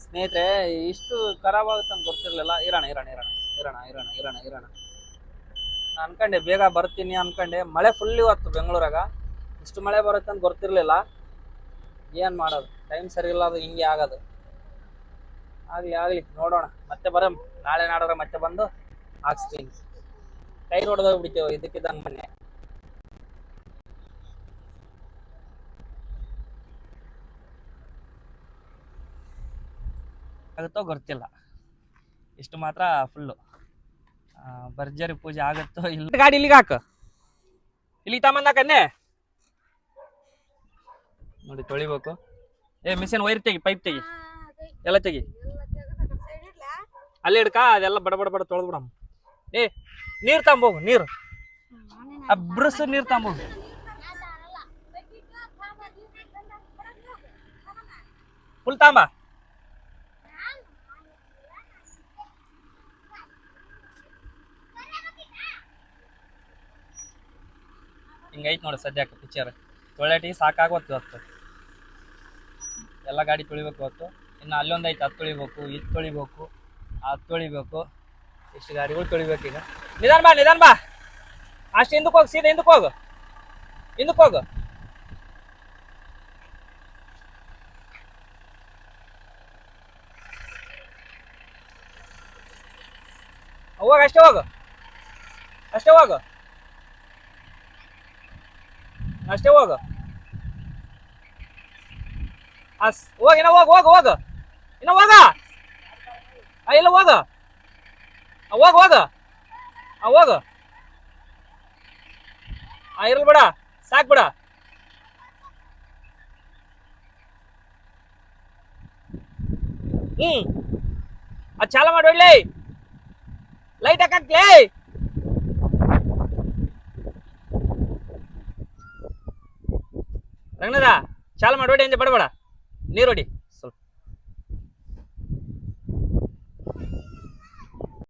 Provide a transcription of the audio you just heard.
ಸ್ನೇಹಿತರೆ, ಇಷ್ಟು ಖರಾಬ್ ಆಗುತ್ತೆ ಅಂತ ಗೊತ್ತಿರ್ಲಿಲ್ಲ. ಇರೋಣ ಇರೋಣ ಇರೋಣ ಇರೋಣ ಇರೋಣ ಇರೋಣ ಇರೋಣ ನಾನು ಅನ್ಕೊಂಡೆ ಬೇಗ ಬರ್ತೀನಿ ಅನ್ಕೊಂಡೆ. ಮಳೆ ಫುಲ್ ಇವತ್ತು ಬೆಂಗಳೂರಾಗ. ಇಷ್ಟು ಮಳೆ ಬರುತ್ತೆ ಅಂತ ಗೊತ್ತಿರ್ಲಿಲ್ಲ. ಏನ್ ಮಾಡೋದು, ಟೈಮ್ ಸರಿ ಇಲ್ಲ, ಅದು ಹಿಂಗೆ ಆಗೋದು. ಆಗ್ಲಿ ಆಗ್ಲಿ, ನೋಡೋಣ. ಮತ್ತೆ ನಾಳೆ ನಾಡಿದ್ರೆ ಮತ್ತೆ ಬಂದು ಹಾಕ್ಸ್ತೀನಿ. ಟೈರ್ ಹೊಡೆದೋಗ್ಬಿಡ್ತೇವೆ ಇದಕ್ಕಿದ್ದಂಗೆ ಮೊನ್ನೆ. ಆಗುತ್ತೋ ಗೊತ್ತಿಲ್ಲ. ಇಷ್ಟು ಮಾತ್ರ ಫುಲ್ಲು ಭರ್ಜರಿ ಪೂಜೆ ಆಗುತ್ತೋ ಇಲ್ಲ. ಗಾಡಿ ಇಲ್ಲಿಗೆ ಹಾಕ, ಇಲ್ಲಿ ತಮ್ಮಂದಾಕನ್ನೇ ನೋಡಿ. ತೊಳಿಬೇಕು. ಮಿಷನ್ ವೈರ್ ತೆಗಿ, ಪೈಪ್ ತೆಗಿ, ಎಲ್ಲ ತೆಗಿ. ಅಲ್ಲಿ ಹಿಡ್ಕ, ಅದೆಲ್ಲ ಬಡ ಬಡ ಬಡ ತೊಳೆದು ಬಿಡಮ್ಮ. ನೀರು ತಗೊಂಬೋಗು, ನೀರು ಬ್ರಸ್ ನೀರು ತಗೊಂಬೋಗು. ಫುಲ್ ತಾಂಬ. ಹಿಂಗೈತ್ ನೋಡಿ ಸದ್ಯಕ್ಕೆ ಪಿಕ್ಚರ್. ತೊಳೆಟಿಗೆ ಸಾಕಾಗೋತ್ತು ಇವತ್ತು. ಎಲ್ಲ ಗಾಡಿ ತೊಳಿಬೇಕು ಇವತ್ತು. ಇನ್ನು ಅಲ್ಲೊಂದು ಐತೆ, ಅದು ತೊಳಿಬೇಕು, ಇದು ತೊಳಿಬೇಕು, ಅದು ತೊಳಿಬೇಕು. ಇಷ್ಟು ಗಾಡಿಗಳು ತೊಳಿಬೇಕು ಈಗ. ನಿಧಾನ ಬಾ, ನಿಧಾನ ಬಾ. ಅಷ್ಟು ಹಿಂದಕ್ಕೆ ಹೋಗು, ಸೀದಾ ಹಿಂದಕ್ಕೆ ಹೋಗು, ಹಿಂದಕ್ಕೆ ಹೋಗು. ಹೋಗ, ಅಷ್ಟೇ ಹೋಗು, ಅಷ್ಟೇ ಹೋಗು, ಅಷ್ಟೇ ಹೋಗು. ಹೋಗ, ಇನ್ನ ಹೋಗು, ಹೋಗು, ಹೋಗು, ಇನ್ನ ಹೋಗ. ಇಲ್ಲ ಹೋಗ, ಹೋಗ ಹೋಗ, ಹೋಗು. ಇರಲ್ ಬಿಡ, ಸಾಕ್ ಬಿಡ. ಅದು ಚಾಲ ಮಾಡಿ ಒಳ್ಳೆ ಲೈಟ್ ಹಾಕಕ್ಲೇ. ರಂಗನಾಥ ಚಾಲ ಮಾಡಿ ಹೊಡಿ, ಬಡಬೇಡ, ನೀರು ಹೊಡಿ.